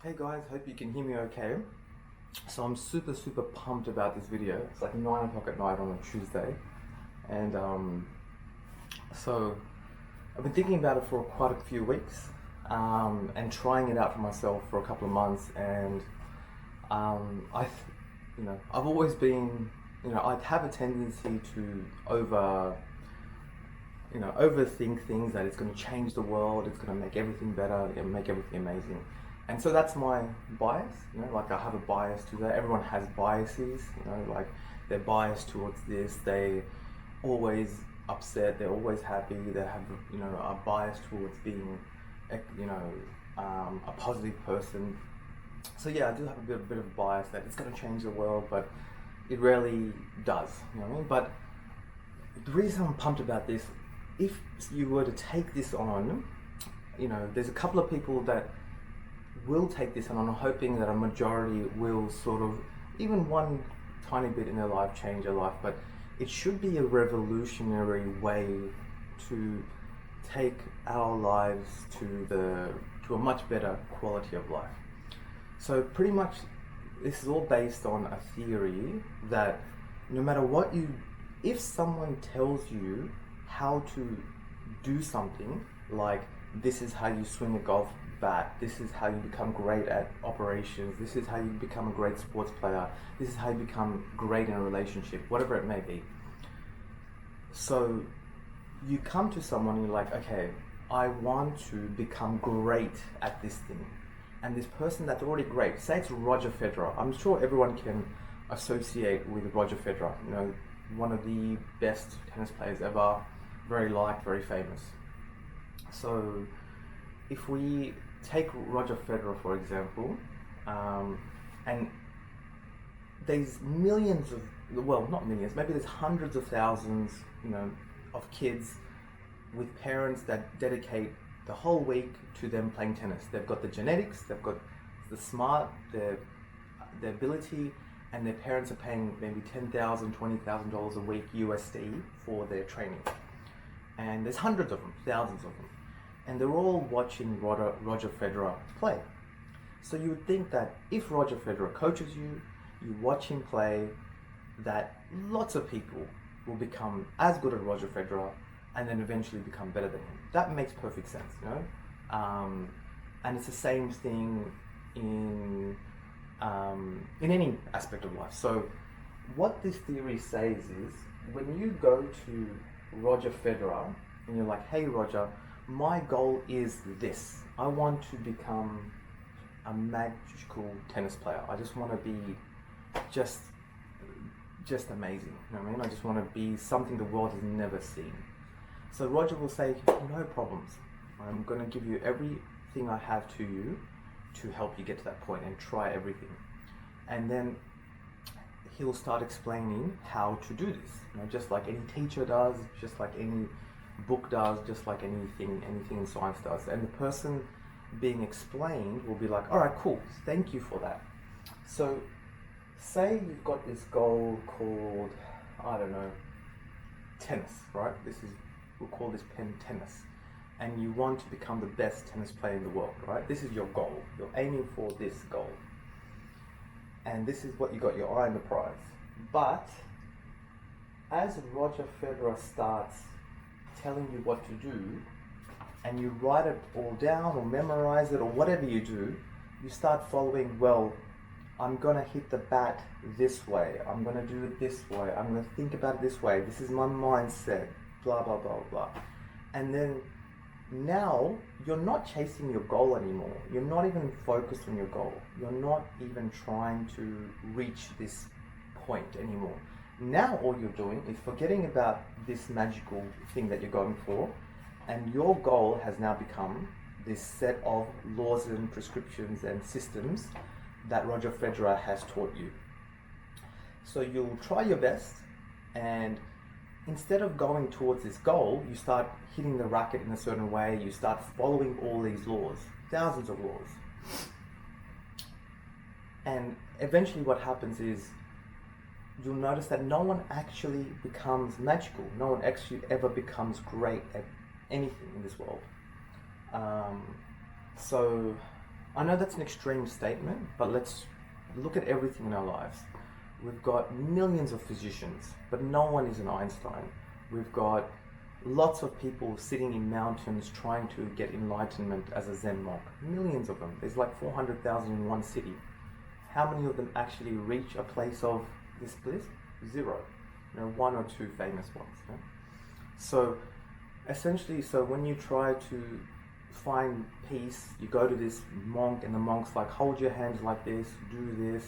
Hey guys, hope you can hear me okay. So I'm super pumped about this video. It's like 9 o'clock at night on a Tuesday. And so I've been thinking about it for quite a few weeks and trying it out for myself for a couple of months. And I've always been, I have a tendency to overthink things, that it's going to change the world, it's going to make everything better, it's going to make everything amazing. And so that's my bias, like I have a bias to that. Everyone has biases, like they're biased towards this, they always upset, they're always happy, they have, a bias towards being, a positive person. So yeah, I do have a bit of bias that it's going to change the world, but it rarely does, you know what I mean? But the reason I'm pumped about this, if you were to take this on, there's a couple of people that will take this on. I'm hoping that a majority will sort of, even one tiny bit in their life, change their life, but it should be a revolutionary way to take our lives to a much better quality of life. So pretty much this is all based on a theory that no matter what if someone tells you how to do something, like this is how you swing a golf bat, this is how you become great at operations, this is how you become a great sports player, this is how you become great in a relationship, whatever it may be. So you come to someone and you're like, okay, I want to become great at this thing. And this person that's already great, say it's Roger Federer. I'm sure everyone can associate with Roger Federer, one of the best tennis players ever, very liked, very famous. So if we take Roger Federer for example, and there's millions of, well, not millions, maybe there's hundreds of thousands, of kids with parents that dedicate the whole week to them playing tennis. They've got the genetics, they've got the smart, the ability, and their parents are paying maybe $10,000, $20,000 a week USD for their training. And there's hundreds of them, thousands of them. And they're all watching Roger Federer play. So you would think that if Roger Federer coaches you, you watch him play, that lots of people will become as good as Roger Federer and then eventually become better than him. That makes perfect sense, and it's the same thing in any aspect of life. So what this theory says is, when you go to Roger Federer and you're like, hey Roger, my goal is this. I want to become a magical tennis player. I just want to be just amazing. You know what I mean? I just want to be something the world has never seen. So Roger will say, no problems. I'm going to give you everything I have to you to help you get to that point, and try everything. And then he'll start explaining how to do this. Just like any teacher does, just like any book does, just like anything in science does. And the person being explained will be like, all right, cool, thank you for that. So say you've got this goal called, I don't know, tennis, right? We'll call this pen tennis. And you want to become the best tennis player in the world, right? This is your goal. You're aiming for this goal. And this is what you got your eye on the prize. But as Roger Federer starts telling you what to do, and you write it all down or memorize it or whatever you do, you start following, well, I'm going to hit the bat this way, I'm going to do it this way, I'm going to think about it this way, this is my mindset, blah, blah, blah, blah. And then now you're not chasing your goal anymore. You're not even focused on your goal. You're not even trying to reach this point anymore. Now all you're doing is forgetting about this magical thing that you're going for, and your goal has now become this set of laws and prescriptions and systems that Roger Federer has taught you. So you'll try your best, and instead of going towards this goal, you start hitting the racket in a certain way, you start following all these laws, thousands of laws. And eventually what happens is, you'll notice that no one actually becomes magical. No one actually ever becomes great at anything in this world. So I know that's an extreme statement, but let's look at everything in our lives. We've got millions of physicians, but no one is an Einstein. We've got lots of people sitting in mountains trying to get enlightenment as a Zen monk. Millions of them. There's like 400,000 in one city. How many of them actually reach a place of this bliss? Zero. One or two famous ones. So essentially, when you try to find peace, you go to this monk, and the monk's like, hold your hands like this, do this,